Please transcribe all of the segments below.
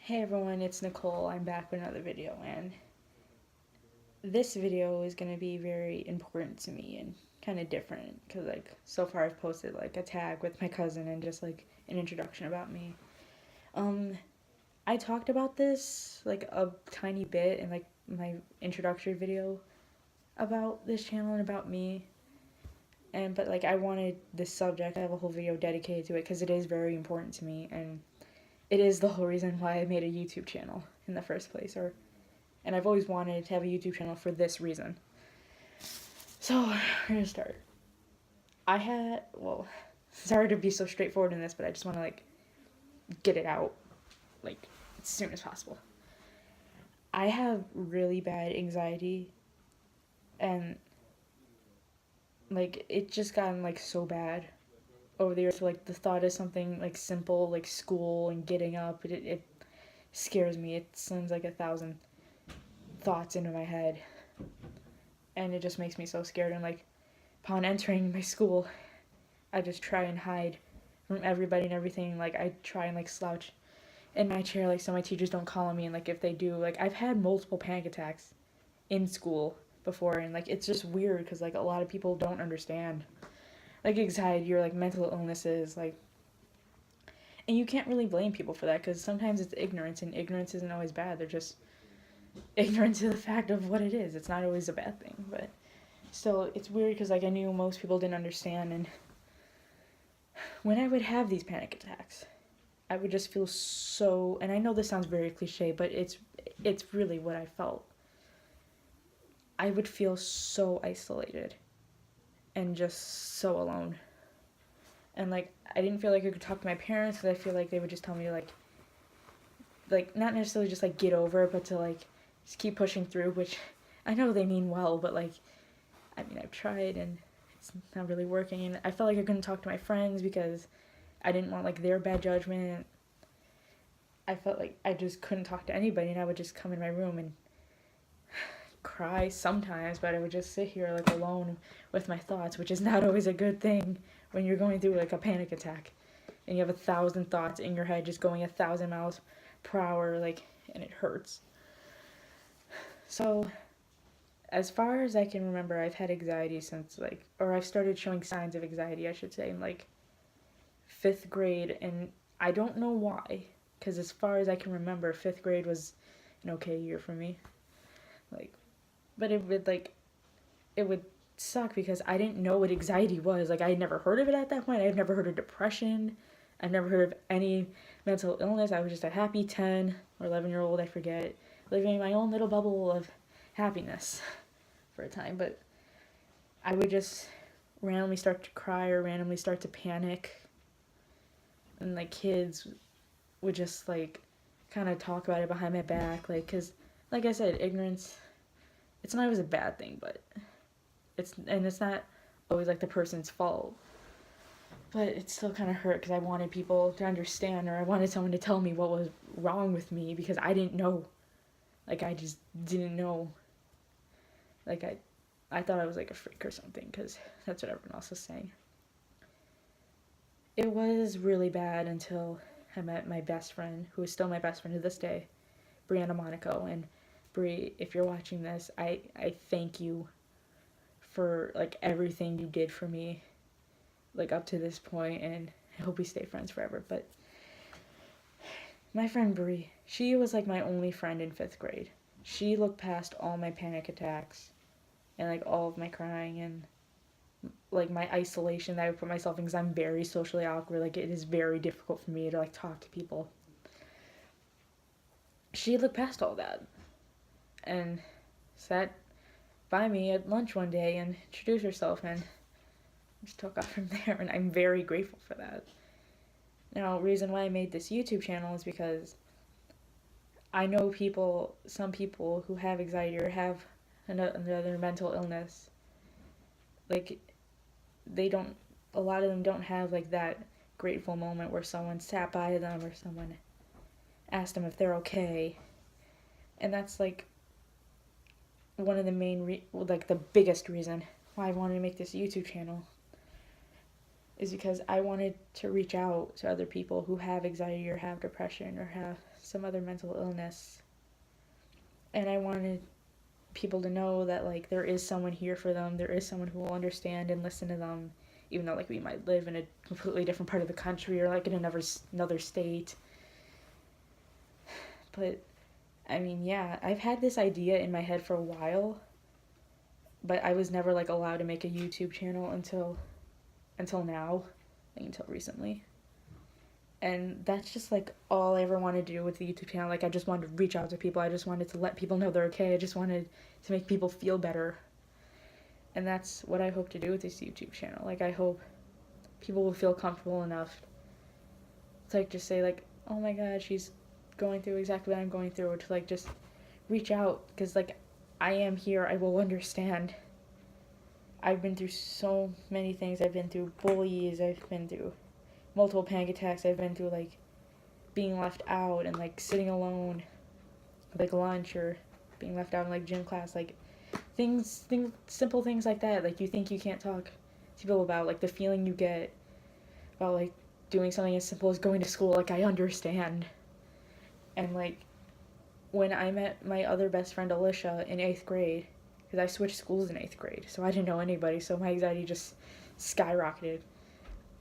Hey everyone, it's Nicole. I'm back with another video, and this video is going to be very important to me and kind of different because, like, so far I've posted like a tag with my cousin and just like an introduction about me. Um, I talked about this like a tiny bit in like my introductory video about this channel and about me, and but like I wanted this subject. I have a whole video dedicated to it because it is very important to me, and it is the whole reason why I made a YouTube channel in the first place, or and I've always wanted to have a YouTube channel for this reason. So, we're gonna start. Sorry to be so straightforward in this, but I just want to like get it out like as soon as possible. I have really bad anxiety, and like it just gotten like so bad over the years. So, like the thought of something like simple like school and getting up, it scares me. It sends like 1,000 thoughts into my head, and it just makes me so scared. And like upon entering my school, I just try and hide from everybody and everything. Like I try and like slouch in my chair, like so my teachers don't call on me. And like if they do, like I've had multiple panic attacks in school before, and like it's just weird because like a lot of people don't understand like anxiety or like mental illnesses, like, and you can't really blame people for that because sometimes it's ignorance, and ignorance isn't always bad. They're just ignorant to the fact of what it is. It's not always a bad thing, but still it's weird because like I knew most people didn't understand. And when I would have these panic attacks, I would just feel so, and I know this sounds very cliche, but it's really what I felt. I would feel so isolated and just so alone. And like I didn't feel like I could talk to my parents because I feel like they would just tell me to like not necessarily just like get over it, but to like just keep pushing through, which I know they mean well, but like I mean I've tried and it's not really working. And I felt like I couldn't talk to my friends because I didn't want like their bad judgment. I felt like I just couldn't talk to anybody, and I would just come in my room and cry sometimes, but I would just sit here like alone with my thoughts, which is not always a good thing when you're going through like a panic attack and you have 1,000 thoughts in your head just going 1,000 miles per hour, like, and it hurts. So, as far as I can remember, I've had anxiety since like, or I've started showing signs of anxiety, I should say, in like 5th grade, and I don't know why, because as far as I can remember, 5th grade was an okay year for me. Like, but it would suck because I didn't know what anxiety was. Like, I had never heard of it at that point. I had never heard of depression. I'd never heard of any mental illness. I was just a happy 10 or 11-year-old, I forget, living in my own little bubble of happiness for a time. But I would just randomly start to cry or randomly start to panic, and like kids would just like kind of talk about it behind my back, like, because like I said, ignorance, it's not always a bad thing, but it's not always like the person's fault, but it still kind of hurt because I wanted people to understand, or I wanted someone to tell me what was wrong with me because I didn't know. Like I just didn't know. Like I thought I was like a freak or something because that's what everyone else was saying. It was really bad until I met my best friend, who is still my best friend to this day, Brianna Monaco. And Bri, if you're watching this, I thank you for like everything you did for me, like up to this point, and I hope we stay friends forever. But my friend Bri, she was like my only friend in 5th grade. She looked past all my panic attacks and like all of my crying and like my isolation that I would put myself in because I'm very socially awkward. Like it is very difficult for me to like talk to people. She looked past all that and sat by me at lunch one day and introduced herself and just took off from there, and I'm very grateful for that. Now, reason why I made this YouTube channel is because I know some people who have anxiety or have another mental illness, like they don't, a lot of them don't have like that grateful moment where someone sat by them or someone asked them if they're okay. And that's like one of the like the biggest reason why I wanted to make this YouTube channel. is because I wanted to reach out to other people who have anxiety or have depression or have some other mental illness. And I wanted people to know that like there is someone here for them, there is someone who will understand and listen to them, even though like we might live in a completely different part of the country or like in another state. But I mean, yeah, I've had this idea in my head for a while, but I was never like allowed to make a YouTube channel until now, like until recently. And that's just like all I ever wanted to do with the YouTube channel. Like I just wanted to reach out to people. I just wanted to let people know they're okay. I just wanted to make people feel better. And that's what I hope to do with this YouTube channel. Like I hope people will feel comfortable enough to like just say like, "Oh my god, she's going through exactly what I'm going through," or to like just reach out, because like I am here. I will understand. I've been through so many things. I've been through bullies. I've been through multiple panic attacks. I've been through like being left out and like sitting alone with like lunch, or being left out in like gym class, like simple things like that. Like you think you can't talk to people about, like the feeling you get about like doing something as simple as going to school. Like I understand. And like when I met my other best friend Alicia in 8th grade, because I switched schools in 8th grade, so I didn't know anybody, so my anxiety just skyrocketed.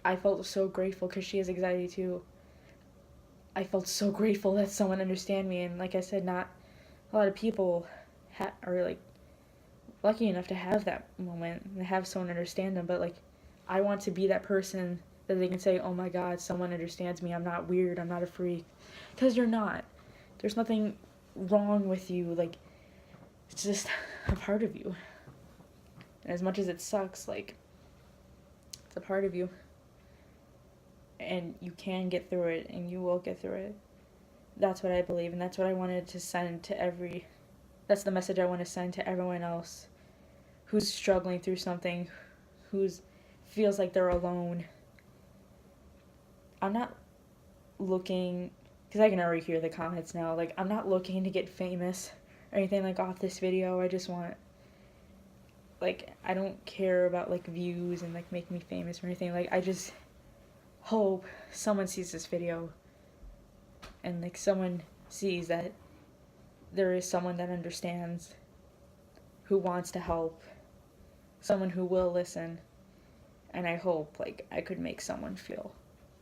I felt so grateful because she has anxiety too. I felt so grateful that someone understand me, and like I said, not a lot of people are like lucky enough to have that moment and have someone understand them. But like I want to be that person that they can say, "Oh my god, someone understands me. I'm not weird. I'm not a freak," because you're not. There's nothing wrong with you. Like it's just a part of you. And as much as it sucks, like it's a part of you. And you can get through it, and you will get through it. That's what I believe, and that's what I wanted to send to that's the message I want to send to everyone else who's struggling through something, who's feels like they're alone. I'm not looking, because I can already hear the comments now, like I'm not looking to get famous or anything like off this video. I just want, like, I don't care about like views and like making me famous or anything. Like I just hope someone sees this video and like someone sees that there is someone that understands, who wants to help, someone who will listen. And I hope like I could make someone feel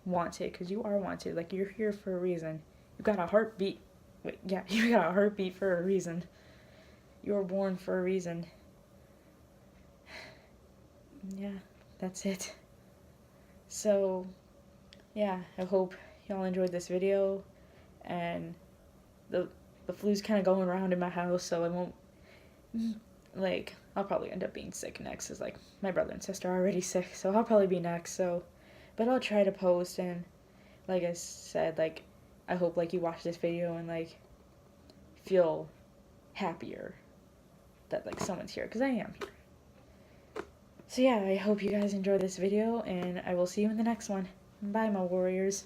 wanted, because you are wanted. Like you're here for a reason. You got a heartbeat. Wait, yeah, you got a heartbeat for a reason. You were born for a reason. Yeah, that's it. So yeah, I hope y'all enjoyed this video, and the flu's kind of going around in my house, so I won't, like, I'll probably end up being sick next, as like my brother and sister are already sick, so I'll probably be next. So but I'll try to post, and like I said, like I hope like you watch this video and like feel happier that like someone's here, because I am here. So yeah, I hope you guys enjoyed this video, and I will see you in the next one. Bye, my warriors.